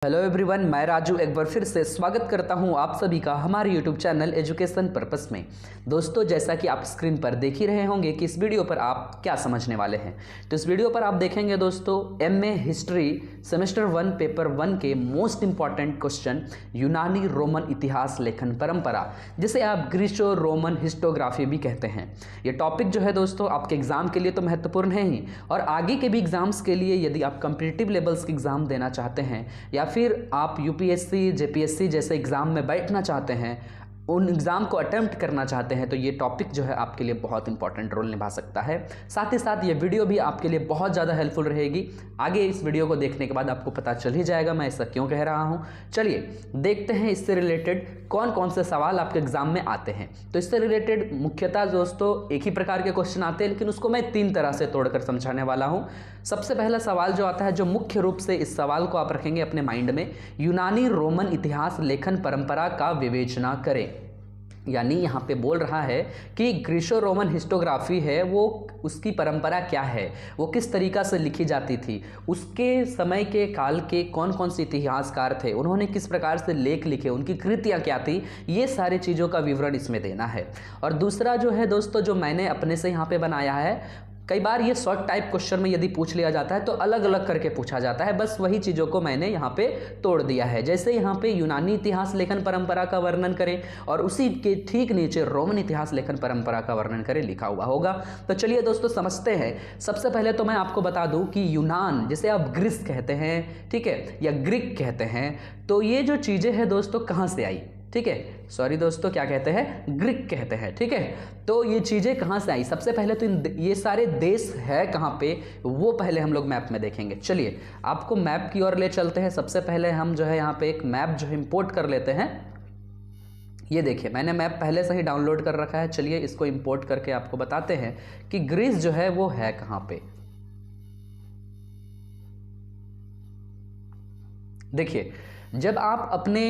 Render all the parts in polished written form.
Hello everyone, मैं राजू एक बार फिर से स्वागत करता हूं आप सभी का हमारे यूट्यूब चैनल एजुकेशन पर्पस में। दोस्तों, जैसा कि आप स्क्रीन पर देख ही रहे होंगे कि इस वीडियो पर आप क्या समझने वाले हैं। तो इस वीडियो पर आप देखेंगे दोस्तों एमए हिस्ट्री सेमेस्टर 1 पेपर 1 के मोस्ट इंपॉर्टेंट क्वेश्चन यूनानी रोमन इतिहास लेखन परंपरा, जिसे आप ग्रीको रोमन हिस्टोग्राफी भी कहते हैं। ये टॉपिक जो है दोस्तों आपके एग्जाम के लिए तो महत्वपूर्ण है ही, और आगे के भी एग्जाम्स के लिए यदि आप कॉम्पिटिटिव लेवल्स के एग्जाम देना चाहते हैं या फिर आप यूपीएससी जेपीएससी जैसे एग्ज़ाम में बैठना चाहते हैं, उन एग्ज़ाम को अटेम्प्ट करना चाहते हैं, तो ये टॉपिक जो है आपके लिए बहुत इंपॉर्टेंट रोल निभा सकता है। साथ ही साथ ये वीडियो भी आपके लिए बहुत ज़्यादा हेल्पफुल रहेगी। आगे इस वीडियो को देखने के बाद आपको पता चल ही जाएगा मैं ऐसा क्यों कह रहा हूँ। चलिए देखते हैं इससे रिलेटेड कौन कौन से सवाल आपके एग्जाम में आते हैं। तो इससे रिलेटेड मुख्यतः दोस्तों एक ही प्रकार के क्वेश्चन आते हैं, लेकिन उसको मैं 3 तरह से तोड़कर समझाने वाला हूँ। सबसे पहला सवाल जो आता है, जो मुख्य रूप से इस सवाल को आप रखेंगे अपने माइंड में, यूनानी रोमन इतिहास लेखन परंपरा का विवेचना करें। यानी यहाँ पे बोल रहा है कि ग्रीको रोमन हिस्टोग्राफी है वो, उसकी परंपरा क्या है, वो किस तरीका से लिखी जाती थी, उसके समय के काल के कौन कौन से इतिहासकार थे, उन्होंने किस प्रकार से लेख लिखे, उनकी कृतियाँ क्या थी, ये सारी चीज़ों का विवरण इसमें देना है। और दूसरा जो है दोस्तों, जो मैंने अपने से यहाँ पे बनाया है, कई बार ये शॉर्ट टाइप क्वेश्चन में यदि पूछ लिया जाता है तो अलग अलग करके पूछा जाता है, बस वही चीज़ों को मैंने यहाँ पे तोड़ दिया है। जैसे यहाँ पे यूनानी इतिहास लेखन परंपरा का वर्णन करें और उसी के ठीक नीचे रोमन इतिहास लेखन परंपरा का वर्णन करें लिखा हुआ होगा। तो चलिए दोस्तों समझते हैं। सबसे पहले तो मैं आपको बता दूं कि यूनान, जिसे आप ग्रीस कहते हैं, ठीक है, या ग्रीक कहते हैं, तो ये जो चीज़ें हैं दोस्तों कहाँ से आई, ठीक है, सॉरी दोस्तों क्या कहते हैं, ग्रीक कहते हैं, ठीक है। तो ये चीज़ें कहाँ से आई, सबसे पहले तो ये सारे देश है कहाँ पे, वो पहले हम लोग मैप में देखेंगे। चलिए आपको मैप की ओर ले चलते हैं। सबसे पहले हम जो है यहाँ पे एक मैप जो है इंपोर्ट कर लेते हैं। ये देखिए मैंने मैप पहले से ही डाउनलोड कर रखा है। चलिए इसको इंपोर्ट करके आपको बताते हैं कि ग्रीस जो है वो है कहाँ पे। देखिए, जब आप अपने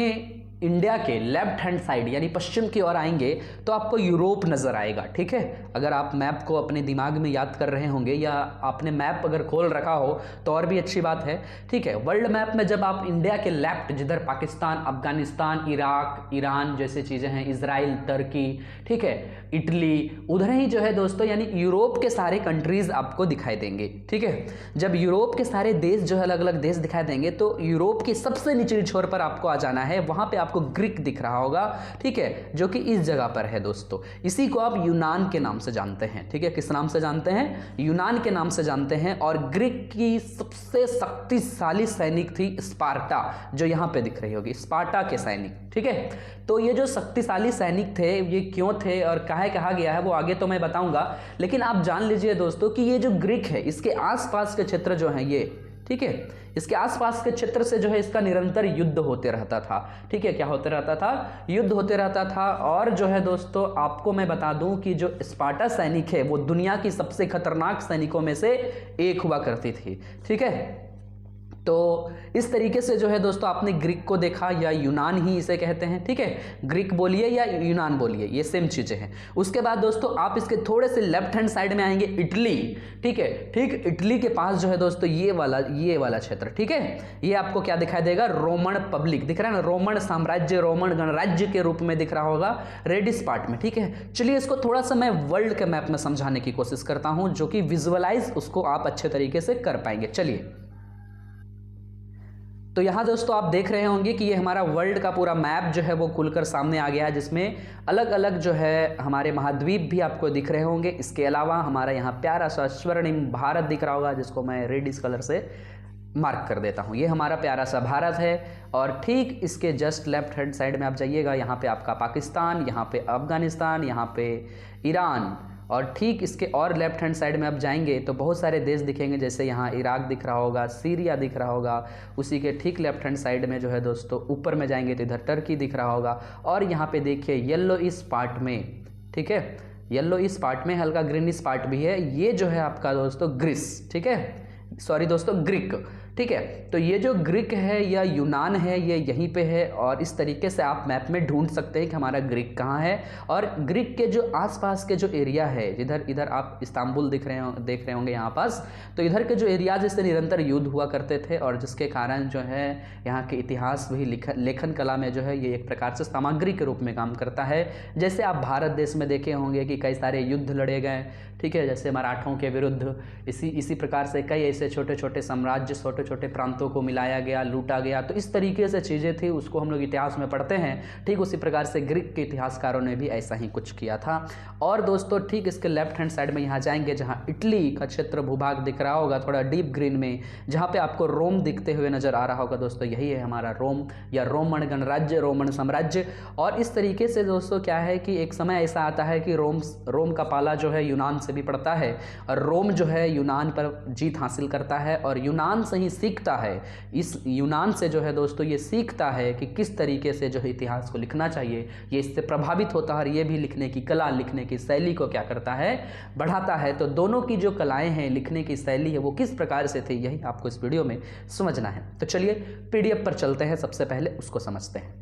इंडिया के लेफ्ट हैंड साइड यानी पश्चिम की ओर आएंगे तो आपको यूरोप नज़र आएगा, ठीक है। अगर आप मैप को अपने दिमाग में याद कर रहे होंगे या आपने मैप अगर खोल रखा हो तो और भी अच्छी बात है, ठीक है। वर्ल्ड मैप में जब आप इंडिया के लेफ्ट, जिधर पाकिस्तान, अफगानिस्तान, इराक, ईरान जैसे चीज़ें हैं, इजराइल, तुर्की, ठीक है, इटली, उधर ही जो है दोस्तों यानी यूरोप के सारे कंट्रीज़ आपको दिखाई देंगे, ठीक है। जब यूरोप के सारे देश जो है अलग अलग देश दिखाई देंगे तो यूरोप की सबसे निचली छोर पर आपको आ जाना है। वहाँ पे आपको ग्रीक दिख रहा होगा, ठीक है, जो कि इस जगह पर है दोस्तों। इसी को आप यूनान के नाम से जानते हैं, ठीक है। किस नाम से जानते हैं, यूनान के नाम से जानते हैं। और ग्रीक की सबसे शक्तिशाली सैनिक थी स्पार्टा, जो यहाँ पे दिख रही होगी, स्पार्टा के सैनिक, ठीक है। तो ये जो शक्तिशाली सैनिक थे, ये क्यों थे और काहे कहा गया है वो आगे तो मैं बताऊंगा, लेकिन आप जान लीजिए दोस्तों कि ये जो ग्रीक है, इसके आसपास के क्षेत्र जो हैं ये, ठीक है, इसके आसपास के क्षेत्र से जो है इसका निरंतर युद्ध होते रहता था, ठीक है। क्या होते रहता था, युद्ध होते रहता था। और जो है दोस्तों आपको मैं बता दूं कि जो स्पार्टा सैनिक है वो दुनिया की सबसे खतरनाक सैनिकों में से एक हुआ करती थी, ठीक है। तो इस तरीके से जो है दोस्तों आपने ग्रीक को देखा, या यूनान ही इसे कहते हैं, ठीक है। ग्रीक बोलिए या यूनान बोलिए, ये सेम चीज़ें हैं। उसके बाद दोस्तों आप इसके थोड़े से लेफ्ट हैंड साइड में आएंगे, इटली, ठीक है। ठीक इटली के पास जो है दोस्तों ये वाला क्षेत्र, ठीक है, ये आपको क्या दिखाई देगा, रोमन पब्लिक दिख रहा है ना, रोमन साम्राज्य, रोमन गणराज्य के रूप में दिख रहा होगा रेडिस पार्ट में, ठीक है। चलिए इसको थोड़ा सा मैं वर्ल्ड के मैप में समझाने की कोशिश करता हूँ, जो कि विजुअलाइज उसको आप अच्छे तरीके से कर पाएंगे। चलिए, तो यहाँ दोस्तों आप देख रहे होंगे कि ये हमारा वर्ल्ड का पूरा मैप जो है वो खुलकर सामने आ गया है, जिसमें अलग अलग जो है हमारे महाद्वीप भी आपको दिख रहे होंगे। इसके अलावा हमारा यहाँ प्यारा सा स्वर्णिम भारत दिख रहा होगा, जिसको मैं रेडिस कलर से मार्क कर देता हूँ। ये हमारा प्यारा सा भारत है। और ठीक इसके जस्ट लेफ्ट हैंड साइड में आप जाइएगा, यहाँ पे आपका पाकिस्तान, यहाँ पे अफगानिस्तान, यहाँ पे ईरान, और ठीक इसके और लेफ्ट हैंड साइड में आप जाएंगे तो बहुत सारे देश दिखेंगे, जैसे यहाँ इराक दिख रहा होगा, सीरिया दिख रहा होगा। उसी के ठीक लेफ्ट हैंड साइड में जो है दोस्तों ऊपर में जाएंगे तो इधर टर्की दिख रहा होगा। और यहाँ पे देखिए येलो इस पार्ट में, ठीक है, येलो इस पार्ट में हल्का ग्रीन इस पार्ट भी है, ये जो है आपका दोस्तों ग्रीस, ठीक है, सॉरी दोस्तों ग्रीक, ठीक है। तो ये जो ग्रीक है या यूनान है ये यहीं पे है, और इस तरीके से आप मैप में ढूंढ सकते हैं कि हमारा ग्रीक कहाँ है। और ग्रीक के जो आसपास के जो एरिया है, जिधर इधर आप इस्तांबुल देख रहे होंगे यहाँ पास, तो इधर के जो एरिया जिससे निरंतर युद्ध हुआ करते थे और जिसके कारण जो है यहाँ के इतिहास वही लेखन कला में जो है ये एक प्रकार से सामग्री के रूप में काम करता है। जैसे आप भारत देश में देखे होंगे कि कई सारे युद्ध लड़े गए, ठीक है, जैसे मराठों के विरुद्ध, इसी प्रकार से कई ऐसे छोटे छोटे साम्राज्य, छोटे छोटे प्रांतों को मिलाया गया, लूटा गया। तो इस तरीके से चीज़ें थी, उसको हम लोग इतिहास में पढ़ते हैं। ठीक उसी प्रकार से ग्रीक के इतिहासकारों ने भी ऐसा ही कुछ किया था। और दोस्तों ठीक इसके लेफ्ट हैंड साइड में यहाँ जाएंगे जहाँ इटली का क्षेत्र भूभाग दिख रहा होगा थोड़ा डीप ग्रीन में, जहाँ पे आपको रोम दिखते हुए नजर आ रहा होगा दोस्तों, यही है हमारा रोम या रोमन गणराज्य, रोमन साम्राज्य। और इस तरीके से दोस्तों क्या है कि एक समय ऐसा आता है कि रोम का पाला जो है यूनान से भी पड़ता है, और रोम जो है यूनान पर जीत हासिल करता है और यूनान से ही सीखता है। इस यूनान से जो है दोस्तों ये सीखता है कि किस तरीके से जो है इतिहास को लिखना चाहिए, ये इससे प्रभावित होता है और ये भी लिखने की कला, लिखने की शैली को क्या करता है, बढ़ाता है। तो दोनों की जो कलाएं हैं, लिखने की शैली है, वो किस प्रकार से थी, यही आपको इस वीडियो में समझना है। तो चलिए पीडीएफ पर चलते हैं, सबसे पहले उसको समझते हैं।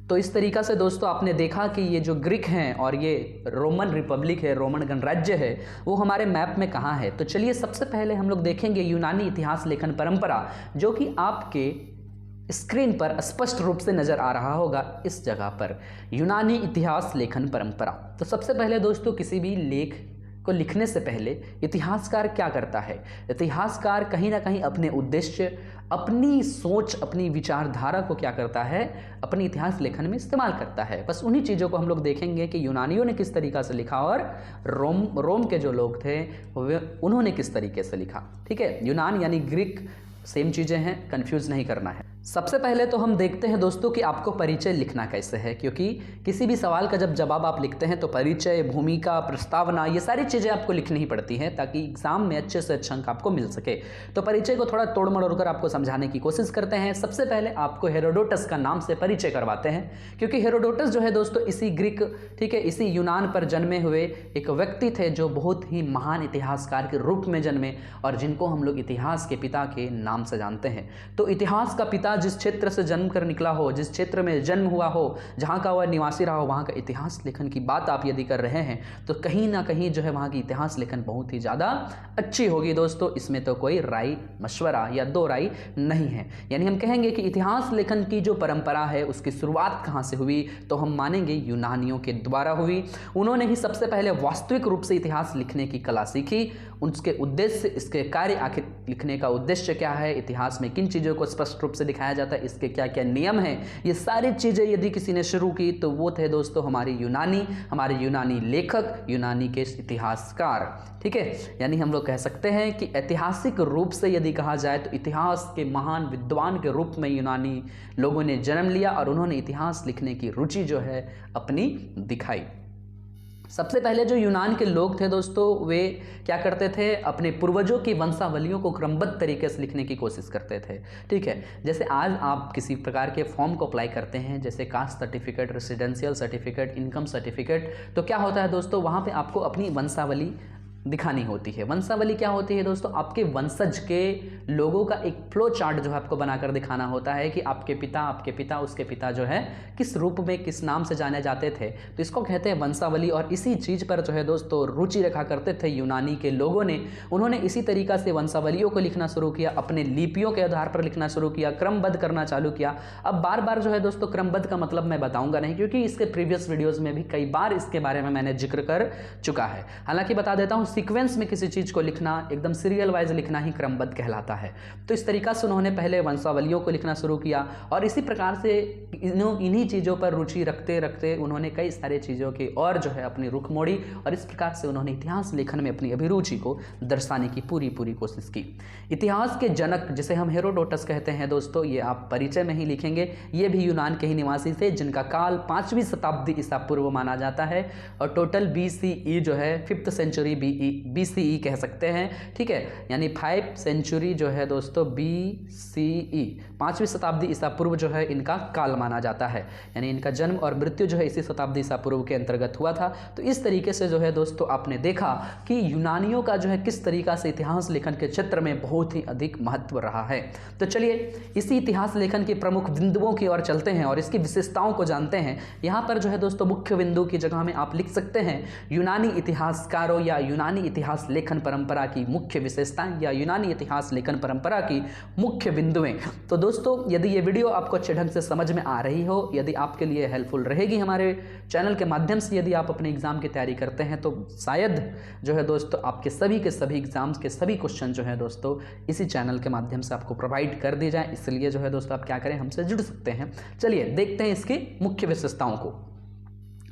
तो इस तरीका से दोस्तों आपने देखा कि ये जो ग्रीक हैं और ये रोमन रिपब्लिक है, रोमन गणराज्य है, वो हमारे मैप में कहाँ है। तो चलिए सबसे पहले हम लोग देखेंगे यूनानी इतिहास लेखन परंपरा, जो कि आपके स्क्रीन पर स्पष्ट रूप से नजर आ रहा होगा इस जगह पर, यूनानी इतिहास लेखन परंपरा। तो सबसे पहले दोस्तों किसी भी लेख को लिखने से पहले इतिहासकार क्या करता है, इतिहासकार कहीं ना कहीं अपने उद्देश्य, अपनी सोच, अपनी विचारधारा को क्या करता है, अपनी इतिहास लेखन में इस्तेमाल करता है। बस उन्हीं चीज़ों को हम लोग देखेंगे कि यूनानियों ने किस तरीक़ा से लिखा और रोम के जो लोग थे वे उन्होंने किस तरीके से लिखा। ठीक है, यूनान यानी ग्रीक सेम चीज़ें हैं, कंफ्यूज नहीं करना है। सबसे पहले तो हम देखते हैं दोस्तों कि आपको परिचय लिखना कैसे है, क्योंकि किसी भी सवाल का जब जवाब आप लिखते हैं तो परिचय, भूमिका, प्रस्तावना, ये सारी चीज़ें आपको लिखनी ही पड़ती हैं ताकि एग्जाम में अच्छे से अच्छे अंक आपको मिल सके। तो परिचय को थोड़ा तोड़ मरोड़ कर आपको समझाने की कोशिश करते हैं। सबसे पहले आपको हेरोडोटस का नाम से परिचय करवाते हैं, क्योंकि हेरोडोटस जो है दोस्तों इसी ग्रीक, ठीक है, इसी यूनान पर जन्मे हुए एक व्यक्ति थे जो बहुत ही महान इतिहासकार के रूप में जन्मे और जिनको हम लोग इतिहास के पिता के नाम से जानते हैं। तो इतिहास का पिता जिस क्षेत्र से जन्म कर निकला हो, जिस क्षेत्र में जन्म हुआ हो, जहाँ का वह निवासी रहा हो, वहाँ का इतिहास लेखन की बात आप यदि कर रहे हैं तो कहीं ना कहीं जो है वहाँ की इतिहास लेखन बहुत ही ज़्यादा अच्छी होगी दोस्तों। इसमें तो कोई राय मशवरा या दो राय नहीं है। यानी हम कहेंगे कि इतिहास लेखन की जो परंपरा है उसकी शुरुआत कहाँ से हुई, तो हम मानेंगे यूनानियों के द्वारा हुई। उन्होंने ही सबसे पहले वास्तविक रूप से इतिहास लिखने की कला सीखी। उसके उद्देश्य, इसके कार्य, आखिर लिखने का उद्देश्य क्या है, इतिहास में किन चीज़ों को स्पष्ट रूप से दिखाया जाता है, इसके क्या क्या नियम हैं, ये सारी चीज़ें यदि किसी ने शुरू की तो वो थे दोस्तों हमारे यूनानी लेखक, यूनानी के इतिहासकार। ठीक है, यानी हम लोग कह सकते हैं कि ऐतिहासिक रूप से यदि कहा जाए तो इतिहास के महान विद्वान के रूप में यूनानी लोगों ने जन्म लिया और उन्होंने इतिहास लिखने की रुचि जो है अपनी दिखाई। सबसे पहले जो यूनान के लोग थे दोस्तों वे क्या करते थे, अपने पूर्वजों की वंशावलियों को क्रमबद्ध तरीके से लिखने की कोशिश करते थे। ठीक है, जैसे आज आप किसी प्रकार के फॉर्म को अप्लाई करते हैं, जैसे caste certificate, residential certificate, income certificate, तो क्या होता है दोस्तों, वहाँ पे आपको अपनी वंशावली दिखानी होती है। वंशावली क्या होती है दोस्तों, आपके वंशज के लोगों का एक फ्लो चार्ट जो है आपको बनाकर दिखाना होता है कि आपके पिता उसके पिता जो है किस रूप में, किस नाम से जाने जाते थे। तो इसको कहते हैं वंशावली। और इसी चीज़ पर जो है दोस्तों रुचि रखा करते थे यूनानी के लोगों ने। उन्होंने इसी तरीक़ा से वंशावलियों को लिखना शुरू किया, अपने लिपियों के आधार पर लिखना शुरू किया, क्रमबद्ध करना चालू किया। अब बार बार जो है दोस्तों क्रमबद्ध का मतलब मैं बताऊंगा नहीं, क्योंकि इसके प्रीवियस वीडियोज़ में भी कई बार इसके बारे में मैंने जिक्र कर चुका है। हालांकि बता देता हूँ, सीक्वेंस में किसी चीज़ को लिखना, एकदम सीरियल वाइज लिखना ही क्रमबद्ध कहलाता है। तो इस तरीका से उन्होंने पहले वंशावलियों को लिखना शुरू किया और इसी प्रकार से इन्हीं चीज़ों पर रुचि रखते रखते उन्होंने कई सारे चीज़ों की और जो है अपनी रुख मोड़ी और इस प्रकार से उन्होंने इतिहास लेखन में अपनी अभिरुचि को दर्शाने की पूरी कोशिश की। इतिहास के जनक जिसे हम हेरोडोटस कहते हैं दोस्तों, ये आप परिचय में ही लिखेंगे, ये भी यूनान के ही निवासी थे जिनका काल 5वीं शताब्दी ईसा पूर्व माना जाता है और टोटल BCE जो है 5th सेंचुरी BE BCE कह सकते हैं, ठीक है, यानी 5 सेंचुरी जो है दोस्तों BCE, 5वीं शताब्दी ईसा पूर्व जो है इनका काल माना जाता है, यानी इनका जन्म और मृत्यु जो है इसी शताब्दी ईसा पूर्व के अंतर्गत हुआ था। तो इस तरीके से जो है दोस्तों आपने देखा कि यूनानियों का जो है किस तरीका से इतिहास लेखन के क्षेत्र में बहुत ही अधिक महत्व रहा है। तो चलिए इसी इतिहास लेखन के प्रमुख बिंदुओं की ओर चलते हैं और इसकी विशेषताओं को जानते हैं। यहाँ पर जो है दोस्तों मुख्य बिंदु की जगह में आप लिख सकते हैं यूनानी इतिहासकारों या यूनानी इतिहास लेखन परंपरा की मुख्य विशेषताएं या यूनानी इतिहास लेखन परंपरा की मुख्य बिंदुएं। तो दोस्तों यदि ये वीडियो आपको अच्छे ढंग से समझ में आ रही हो, यदि आपके लिए हेल्पफुल रहेगी हमारे चैनल के माध्यम से, यदि आप अपने एग्जाम की तैयारी करते हैं, तो शायद जो है दोस्तों आपके सभी के सभी एग्जाम्स के सभी क्वेश्चन जो है दोस्तों इसी चैनल के माध्यम से आपको प्रोवाइड कर दिए जाए। इसलिए जो है दोस्तों आप क्या करें, हमसे जुड़ सकते हैं। चलिए देखते हैं इसकी मुख्य विशेषताओं को।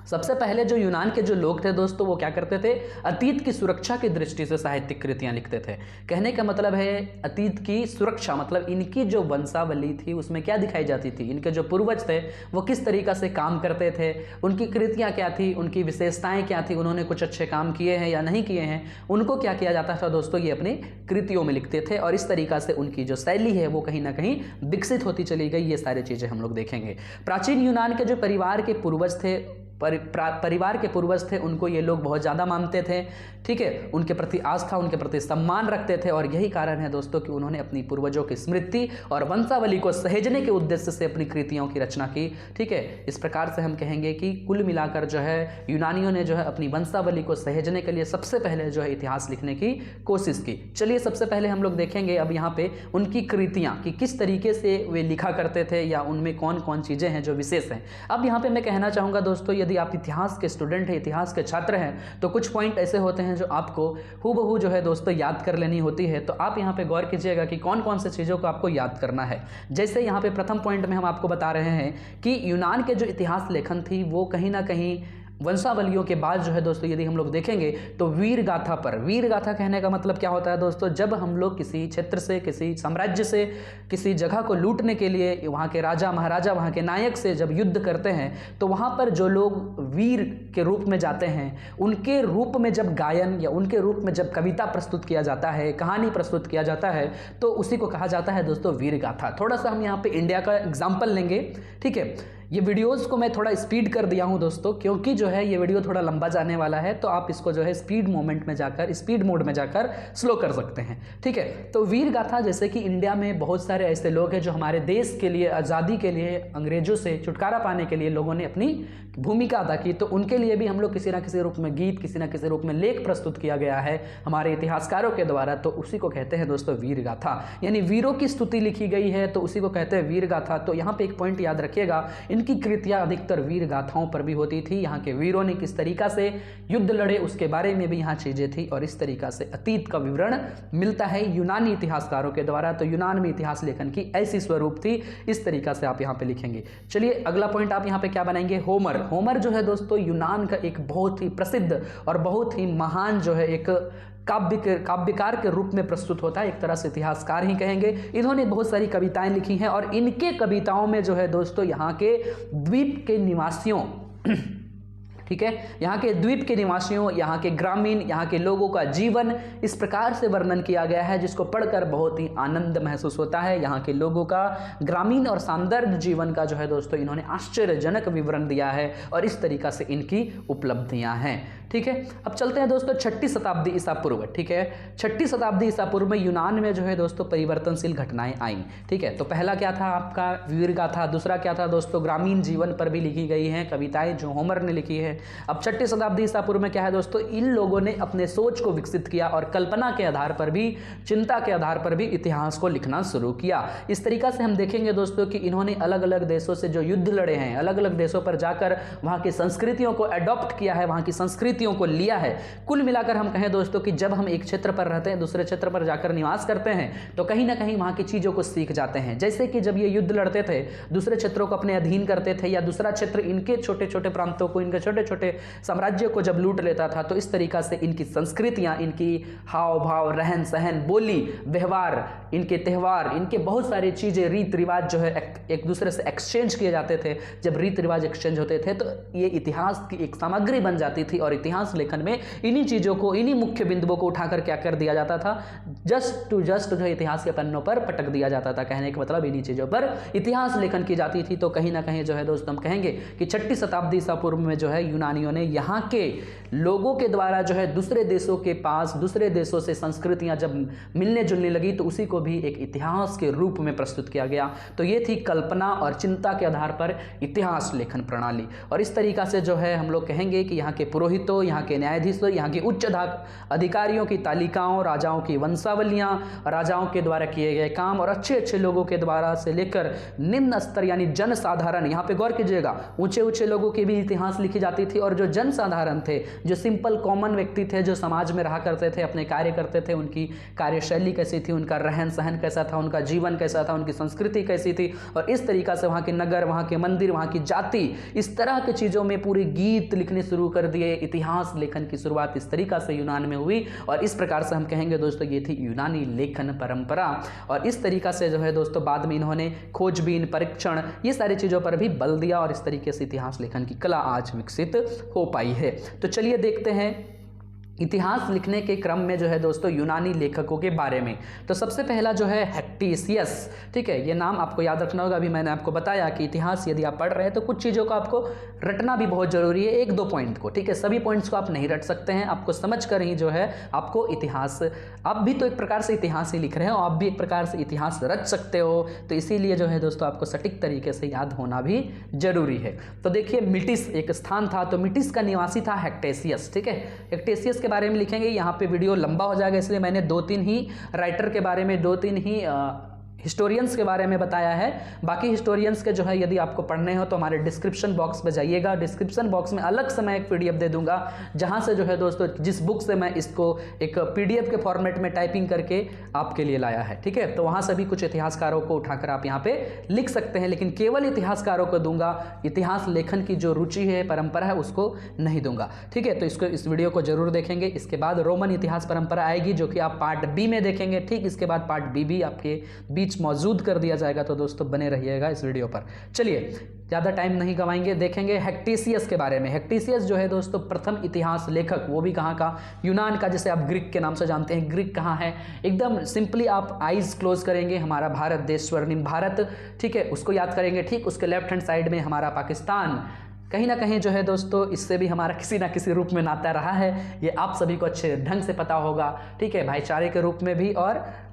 सबसे पहले जो यूनान के जो लोग थे दोस्तों वो क्या करते थे, अतीत की सुरक्षा की दृष्टि से साहित्यिक कृतियां लिखते थे। कहने का मतलब है अतीत की सुरक्षा, मतलब इनकी जो वंशावली थी उसमें क्या दिखाई जाती थी, इनके जो पूर्वज थे वो किस तरीका से काम करते थे, उनकी कृतियां क्या थी, उनकी विशेषताएं क्या थी, उन्होंने कुछ अच्छे काम किए हैं या नहीं किए हैं, उनको क्या किया जाता था दोस्तों, ये अपनी कृतियों में लिखते थे। और इस तरीका से उनकी जो शैली है वो कहीं ना कहीं विकसित होती चली गई। ये सारी चीज़ें हम लोग देखेंगे। प्राचीन यूनान के जो परिवार के पूर्वज थे, परिवार के पूर्वज थे, उनको ये लोग बहुत ज़्यादा मानते थे, ठीक है, उनके प्रति आस्था, उनके प्रति सम्मान रखते थे। और यही कारण है दोस्तों कि उन्होंने अपनी पूर्वजों की स्मृति और वंशावली को सहेजने के उद्देश्य से अपनी कृतियों की रचना की, ठीक है। इस प्रकार से हम कहेंगे कि कुल मिलाकर जो है यूनानियों ने जो है अपनी वंशावली को सहेजने के लिए सबसे पहले जो है इतिहास लिखने की कोशिश की। चलिए सबसे पहले हम लोग देखेंगे अब यहाँ पे उनकी कृतियाँ कि किस तरीके से वे लिखा करते थे या उनमें कौन कौन चीज़ें हैं जो विशेष हैं। अब यहाँ पे मैं कहना चाहूँगा दोस्तों, यदि आप इतिहास के स्टूडेंट हैं, इतिहास के छात्र हैं, तो कुछ पॉइंट ऐसे होते हैं जो आपको हूबहू जो है दोस्तों याद कर लेनी होती है। तो आप यहाँ पे गौर कीजिएगा कि कौन कौन से चीज़ों को आपको याद करना है। जैसे यहाँ पे प्रथम पॉइंट में हम आपको बता रहे हैं कि यूनान के जो इतिहास लेखन थी वो कहीं ना कहीं वंशावलियों के बाद जो है दोस्तों यदि हम लोग देखेंगे तो वीर गाथा पर, वीर गाथा कहने का मतलब क्या होता है दोस्तों, जब हम लोग किसी क्षेत्र से, किसी साम्राज्य से, किसी जगह को लूटने के लिए वहाँ के राजा महाराजा, वहाँ के नायक से जब युद्ध करते हैं तो वहाँ पर जो लोग वीर के रूप में जाते हैं, उनके रूप में जब गायन या उनके रूप में जब कविता प्रस्तुत किया जाता है, कहानी प्रस्तुत किया जाता है, तो उसी को कहा जाता है दोस्तों वीर गाथा। थोड़ा सा हम यहाँ पे इंडिया का एग्जाम्पल लेंगे, ठीक है। ये वीडियोस को मैं थोड़ा स्पीड कर दिया हूँ दोस्तों, क्योंकि जो है ये वीडियो थोड़ा लंबा जाने वाला है, तो आप इसको जो है स्पीड मोड में जाकर स्लो कर सकते हैं, ठीक है। तो वीर गाथा, जैसे कि इंडिया में बहुत सारे ऐसे लोग हैं जो हमारे देश के लिए, आज़ादी के लिए, अंग्रेजों से छुटकारा पाने के लिए लोगों ने अपनी भूमिका अदा की, तो उनके लिए भी हम लोग किसी ना किसी रूप में गीत, किसी ना किसी रूप में लेख प्रस्तुत किया गया है हमारे इतिहासकारों के द्वारा, तो उसी को कहते हैं दोस्तों वीर गाथा, यानी वीरों की स्तुति लिखी गई है, तो उसी को कहते हैं वीर गाथा। तो यहाँ पे एक पॉइंट याद रखिएगा, इनकी कृतियां अधिकतर वीर गाथाओं पर भी होती थी। यहाँ के वीरों ने किस तरीका से युद्ध लड़े उसके बारे में भी यहाँ चीजें थी, और इस तरीका से अतीत का विवरण मिलता है यूनानी इतिहासकारों के द्वारा। तो यूनान में इतिहास लेखन की ऐसी स्वरूप थी, इस तरीका से आप यहाँ पे लिखेंगे। चलिए अगला पॉइंट आप यहाँ पे क्या बनाएंगे, होमर। होमर जो है दोस्तों यूनान का एक बहुत ही प्रसिद्ध और बहुत ही महान जो है एक काव्यकार के रूप में प्रस्तुत होता है, एक तरह से इतिहासकार ही कहेंगे। इन्होंने बहुत सारी कविताएं लिखी हैं और इनके कविताओं में जो है दोस्तों यहाँ के द्वीप के निवासियों ठीक है, यहाँ के द्वीप के निवासियों, यहाँ के ग्रामीण, यहाँ के लोगों का जीवन इस प्रकार से वर्णन किया गया है जिसको पढ़कर बहुत ही आनंद महसूस होता है। यहाँ के लोगों का ग्रामीण और सांदर्भ जीवन का जो है दोस्तों इन्होंने आश्चर्यजनक विवरण दिया है, और इस तरीका से इनकी उपलब्धियाँ हैं, ठीक है। अब चलते हैं दोस्तों 6ठी शताब्दी ईसा पूर्व, ठीक है। 6ठी शताब्दी ईसा पूर्व में यूनान में जो है दोस्तों परिवर्तनशील घटनाएं आईं, ठीक है। तो पहला क्या था आपका वीर गाथा, दूसरा क्या था दोस्तों ग्रामीण जीवन पर भी लिखी गई हैं कविताएं जो होमर ने लिखी है। अब 6ठी शताब्दी ईसा पूर्व में क्या है दोस्तों, इन लोगों ने अपने सोच को विकसित किया और कल्पना के आधार पर भी, चिंता के आधार पर भी इतिहास को लिखना शुरू किया। इस तरीका से हम देखेंगे दोस्तों कि इन्होंने अलग अलग देशों से जो युद्ध लड़े हैं, अलग अलग देशों पर जाकर वहाँ की संस्कृतियों को अडॉप्ट किया है, वहाँ की संस्कृतियों को लिया है। कुल मिलाकर हम कहें दोस्तों कि जब हम एक क्षेत्र पर रहते हैं, दूसरे क्षेत्र पर जाकर निवास करते हैं, तो कहीं ना कहीं वहाँ की चीज़ों को सीख जाते हैं। जैसे कि जब ये युद्ध लड़ते थे, दूसरे क्षेत्रों को अपने अधीन करते थे, या दूसरा क्षेत्र इनके छोटे छोटे प्रांतों को, इनके छोटे छोटे छोटे साम्राज्य को जब लूट लेता था तो इस तरीका से इनकी संस्कृतियाँ, इनकी हाव भाव, रहन सहन, बोली व्यवहार, इनके त्यौहार, इनके बहुत सारी चीज़ें, रीत रिवाज जो है एक दूसरे से एक्सचेंज किए जाते थे। जब रीत रिवाज एक्सचेंज होते थे तो ये इतिहास की एक सामग्री बन जाती थी और इतिहास लेखन में इन्हीं चीज़ों को, इन्हीं मुख्य बिंदुओं को उठाकर क्या कर दिया जाता था, जस्ट टू जस्ट जो इतिहास के पन्नों पर पटक दिया जाता था। कहने का मतलब इन्हीं चीज़ों पर इतिहास लेखन की जाती थी। तो कहीं ना कहीं जो है दोस्तों हम कहेंगे कि 6ठी शताब्दी ईसा पूर्व में जो है यूनानियों ने यहाँ के लोगों के द्वारा जो है दूसरे देशों के पास, दूसरे देशों से संस्कृतियाँ जब मिलने जुलने लगी तो उसी को भी एक इतिहास के रूप में प्रस्तुत किया गया। तो ये थी कल्पना और चिंता के आधार पर इतिहास लेखन प्रणाली। और इस तरीका से जो है हम लोग कहेंगे कि यहाँ के पुरोहितों, यहाँ के न्यायाधीशों, यहाँ के उच्च अधिकारियों की तालिकाओं, राजाओं की वंशावलियाँ, राजाओं के द्वारा किए गए काम और अच्छे अच्छे लोगों के द्वारा से लेकर निम्न स्तर यानी जनसाधारण, यहाँ पे गौर कीजिएगा, ऊंचे ऊंचे लोगों के भी इतिहास लिखी जाती थी और जो जनसाधारण थे, जो सिंपल कॉमन व्यक्ति थे, जो समाज में रहा करते थे, अपने कार्य करते थे, उनकी कार्यशैली कैसी थी, उनका रहन सहन कैसा था, उनका जीवन कैसा था, उनकी संस्कृति कैसी थी, और इस तरीका से वहाँ के नगर, वहाँ के मंदिर, वहाँ की जाति, इस तरह की चीज़ों में पूरे गीत लिखने शुरू कर दिए। इतिहास लेखन की शुरुआत इस तरीका से यूनान में हुई और इस प्रकार से हम कहेंगे दोस्तों ये थी यूनानी लेखन परंपरा। और इस तरीका से जो है दोस्तों बाद में इन्होंने खोजबीन, परीक्षण, ये सारी चीज़ों पर भी बल दिया और इस तरीके से इतिहास लेखन की कला आज विकसित हो पाई है। तो चलिए देखते हैं इतिहास लिखने के क्रम में जो है दोस्तों यूनानी लेखकों के बारे में। तो सबसे पहला जो है हेक्टेशियस, ठीक है, ये नाम आपको याद रखना होगा। अभी मैंने आपको बताया कि इतिहास यदि आप पढ़ रहे हैं तो कुछ चीज़ों को आपको रटना भी बहुत जरूरी है, एक दो पॉइंट को, ठीक है, सभी पॉइंट्स को आप नहीं रट सकते हैं, आपको समझ कर ही जो है आपको इतिहास, आप भी तो एक प्रकार से इतिहास ही लिख रहे हो, आप भी एक प्रकार से इतिहास रच सकते हो। तो इसीलिए जो है दोस्तों आपको सटीक तरीके से याद होना भी जरूरी है। तो देखिए मिटिस एक स्थान था, तो मिटिस का निवासी था हेक्टेशियस, ठीक है। हेक्टेशियस के बारे में लिखेंगे, यहाँ पे वीडियो लंबा हो जाएगा इसलिए मैंने 2-3 ही राइटर के बारे में, 2-3 ही हिस्टोरियंस के बारे में बताया है। बाकी हिस्टोरियंस के जो है यदि आपको पढ़ने हो तो हमारे डिस्क्रिप्शन बॉक्स में जाइएगा, डिस्क्रिप्शन बॉक्स में अलग से मैं एक पीडीएफ दे दूंगा जहां से जो है दोस्तों जिस बुक से मैं इसको एक पीडीएफ के फॉर्मेट में टाइपिंग करके आपके लिए लाया है, ठीक है। तो वहां से भी कुछ इतिहासकारों को उठाकर आप यहाँ पे लिख सकते हैं, लेकिन केवल इतिहासकारों को दूंगा, इतिहास लेखन की जो रुचि है, परंपरा है, उसको नहीं दूंगा, ठीक है। तो इसको, इस वीडियो को जरूर देखेंगे। इसके बाद रोमन इतिहास परंपरा आएगी जो कि आप पार्ट बी में देखेंगे, ठीक। इसके बाद पार्ट बी भी आपके बीच मौजूद कर दिया जाएगा। तो दोस्तों बने रहिएगा इस वीडियो पर। चलिए ज़्यादा टाइम नहीं गवाएंगे, देखेंगे हेक्टेशियस के बारे में। हेक्टेशियस जो है दोस्तों प्रथम इतिहास लेखक, वो भी कहाँ का, यूनान का, जिसे आप ग्रीक के नाम से जानते हैं। ग्रीक कहाँ है, एकदम सिंपली आप आइज क्लोज करेंगे, हमारा भारत देश, स्वर्णिम भारत, ठीक है, उसको याद करेंगे, ठीक। उसके लेफ्ट हैंड साइड में हमारा पाकिस्तान, कहीं ना कहीं जो है दोस्तों इससे भी हमारा किसी ना किसी रूप में नाता रहा है, ये आप सभी को अच्छे ढंग से पता होगा, ठीक है। भाईचारे के रूप में भी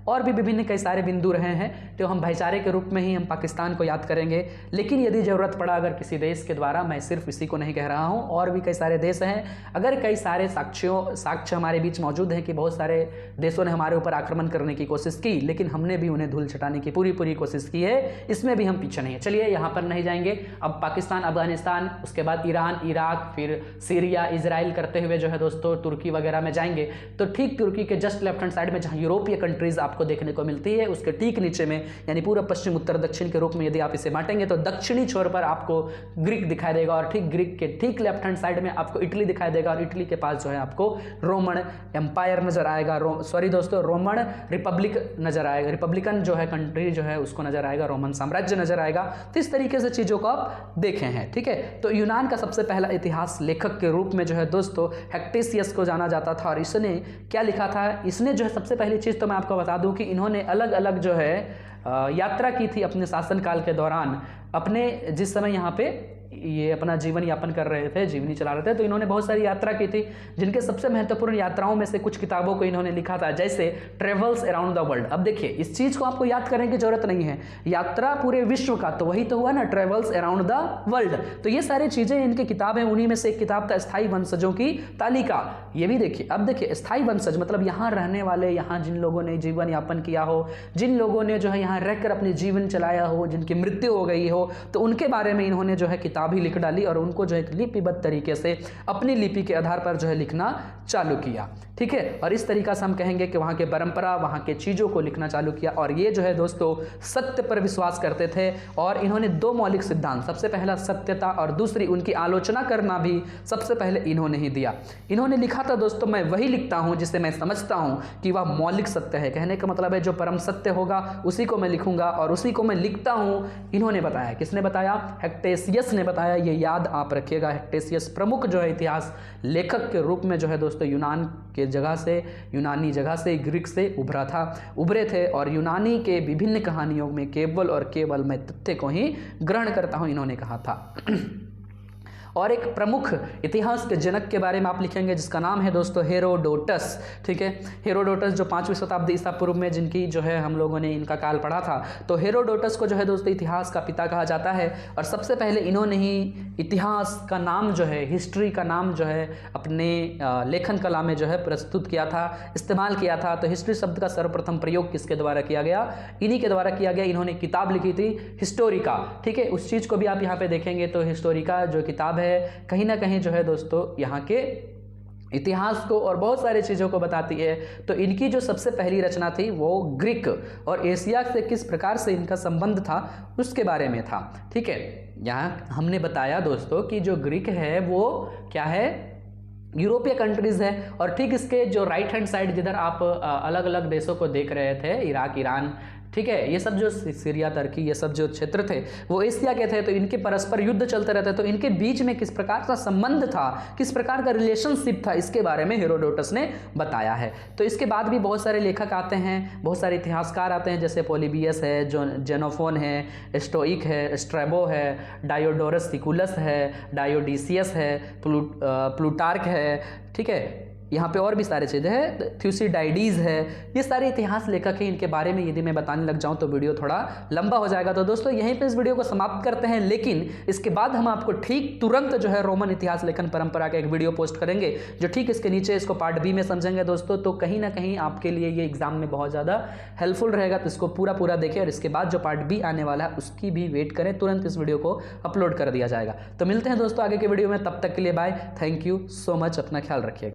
और भी विभिन्न कई सारे बिंदु रहे हैं, तो हम भाईचारे के रूप में ही हम पाकिस्तान को याद करेंगे। लेकिन यदि ज़रूरत पड़ा अगर किसी देश के द्वारा, मैं सिर्फ इसी को नहीं कह रहा हूँ, और भी कई सारे देश हैं, अगर कई सारे साक्ष्य हमारे बीच मौजूद हैं कि बहुत सारे देशों ने हमारे ऊपर आक्रमण करने की कोशिश की, लेकिन हमने भी उन्हें धूल चटाने की पूरी कोशिश की है, इसमें भी हम पीछे नहीं है। चलिए यहाँ पर नहीं जाएंगे। अब पाकिस्तान, अफगानिस्तान, उसके बाद ईरान, इराक, फिर सीरिया, इजराइल करते हुए जो है दोस्तों तुर्की वगैरह में जाएंगे। तो ठीक तुर्की के जस्ट लेफ्ट हैंड साइड में जहाँ यूरोपीय कंट्रीज आपको देखने को मिलती है, उसके ठीक नीचे में, यानी पूरा पश्चिम, उत्तर, दक्षिण के रूप में यदि आप इसे बांटेंगे तो दक्षिणी छोर पर आपको ग्रीक दिखाई देगा और ठीक ग्रीक के ठीक लेफ्ट हैंड साइड में आपको इटली दिखाई देगा और इटली के पास जो है आपको रोमन एम्पायर नजर आएगा, सॉरी दोस्तों, रोमन रिपब्लिक नजर आएगा, रिपब्लिकन जो है कंट्री जो है उसको नजर आएगा, रोमन साम्राज्य नजर आएगा। तो इस तरीके से चीजों को आप देखे हैं, ठीक है। तो यूनान का सबसे पहला इतिहास लेखक के रूप में जो है दोस्तों हेक्टेशियस को जाना जाता था। और इसने क्या लिखा था, इसने जो है सबसे पहली चीज तो मैं आपको बता दूं कि इन्होंने अलग अलग जो है यात्रा की थी अपने शासनकाल के दौरान। अपने जिस समय यहाँ पे ये अपना जीवन यापन कर रहे थे, जीवनी चला रहे थे, तो इन्होंने बहुत सारी यात्रा की थी, जिनके सबसे महत्वपूर्ण यात्राओं में से कुछ किताबों को इन्होंने लिखा था, जैसे ट्रेवल्स अराउंड द वर्ल्ड। अब देखिए इस चीज को आपको याद करने की जरूरत नहीं है, यात्रा पूरे विश्व का, तो वही तो हुआ ना, ट्रेवल्स अराउंड द वर्ल्ड। तो ये सारी चीजें इनकी किताब है, उन्हीं में से एक किताब था स्थायी वंशजों की तालिका। ये भी देखिए, अब देखिए स्थायी वंशज मतलब यहाँ रहने वाले, यहाँ जिन लोगों ने जीवन यापन किया हो, जिन लोगों ने जो है यहाँ रहकर अपने जीवन चलाया हो, जिनकी मृत्यु हो गई हो, तो उनके बारे में इन्होंने जो है किताब किताब ही लिख डाली और उनको जो है एक लिपिबद्ध तरीके से अपनी लिपि के आधार पर जो है लिखना चालू किया। ठीक है, और इस तरीका से हम कहेंगे कि वहाँ के परंपरा, वहाँ के चीज़ों को लिखना चालू किया। और ये जो है दोस्तों सत्य पर विश्वास करते थे और इन्होंने दो मौलिक सिद्धांत, सबसे पहला सत्यता और दूसरी उनकी आलोचना करना भी सबसे पहले इन्होंने ही दिया। इन्होंने लिखा था दोस्तों, मैं वही लिखता हूँ जिसे मैं समझता हूँ कि वह मौलिक सत्य है। कहने का मतलब है जो परम सत्य होगा उसी को मैं लिखूंगा और उसी को मैं लिखता हूँ। इन्होंने बताया, किसने बताया? हेक्टेशियस ने बताया। ये याद आप रखिएगा, हेक्टेशियस प्रमुख जो है इतिहास लेखक के रूप में जो है दोस्तों यूनानी जगह से ग्रीक से उभरे थे और यूनानी के विभिन्न कहानियों में केवल और केवल मैं तथ्य को ही ग्रहण करता हूं, इन्होंने कहा था। और एक प्रमुख इतिहास के जनक के बारे में आप लिखेंगे जिसका नाम है दोस्तों हेरोडोटस। ठीक है, हेरोडोटस जो 5वीं शताब्दी ईसा पूर्व में जिनकी जो है हम लोगों ने इनका काल पढ़ा था, तो हेरोडोटस को जो है दोस्तों इतिहास का पिता कहा जाता है। और सबसे पहले इन्होंने ही इतिहास का नाम जो है, हिस्ट्री का नाम जो है अपने लेखन कला में जो है प्रस्तुत किया था, इस्तेमाल किया था। तो हिस्ट्री शब्द का सर्वप्रथम प्रयोग किसके द्वारा किया गया? इन्हीं के द्वारा किया गया। इन्होंने किताब लिखी थी हिस्टोरिका। ठीक है, उस चीज़ को भी आप यहाँ पे देखेंगे तो हिस्टोरिका जो किताब है कहीं ना कहीं जो है दोस्तों यहाँ के इतिहास को और बहुत सारी चीज़ों को बताती है। तो इनकी जो सबसे पहली रचना थी वो ग्रीक और एशिया से किस प्रकार से इनका संबंध था उसके बारे में था। ठीक है, यहाँ हमने बताया दोस्तों कि जो ग्रीक है वो क्या है? यूरोपीय कंट्रीज़ है। और ठीक इसके जो राइट हैंड साइड जिधर आप अलग अलग देशों को देख रहे थे, इराक, ईरान, ठीक है, ये सब जो सीरिया, तुर्की, ये सब जो क्षेत्र थे वो एशिया के थे। तो इनके परस्पर युद्ध चलते रहते, तो इनके बीच में किस प्रकार का संबंध था, किस प्रकार का रिलेशनशिप था, इसके बारे में हेरोडोटस ने बताया है। तो इसके बाद भी बहुत सारे लेखक आते हैं, बहुत सारे इतिहासकार आते हैं, जैसे पोलिबियस है, जेनोफोन है, स्टोइक है, स्ट्रैबो है, डायोडोरस सिकुलस है, डायोडिसियस है, प्लूटार्क है। ठीक है, यहाँ पे और भी सारे चीज़ें हैं, थ्यूसिडाइडीज़ है। ये सारे इतिहास लेखक हैं। इनके बारे में यदि मैं बताने लग जाऊँ तो वीडियो थोड़ा लंबा हो जाएगा। तो दोस्तों यहीं पे इस वीडियो को समाप्त करते हैं, लेकिन इसके बाद हम आपको ठीक तुरंत जो है रोमन इतिहास लेखन परंपरा का एक वीडियो पोस्ट करेंगे जो ठीक इसके नीचे इसको पार्ट बी में समझेंगे दोस्तों। तो कहीं ना कहीं आपके लिए ये एग्जाम में बहुत ज़्यादा हेल्पफुल रहेगा। तो इसको पूरा देखें और इसके बाद जो पार्ट बी आने वाला है उसकी भी वेट करें, तुरंत इस वीडियो को अपलोड कर दिया जाएगा। तो मिलते हैं दोस्तों आगे के वीडियो में, तब तक के लिए bye, thank you so much, अपना ख्याल रखिएगा।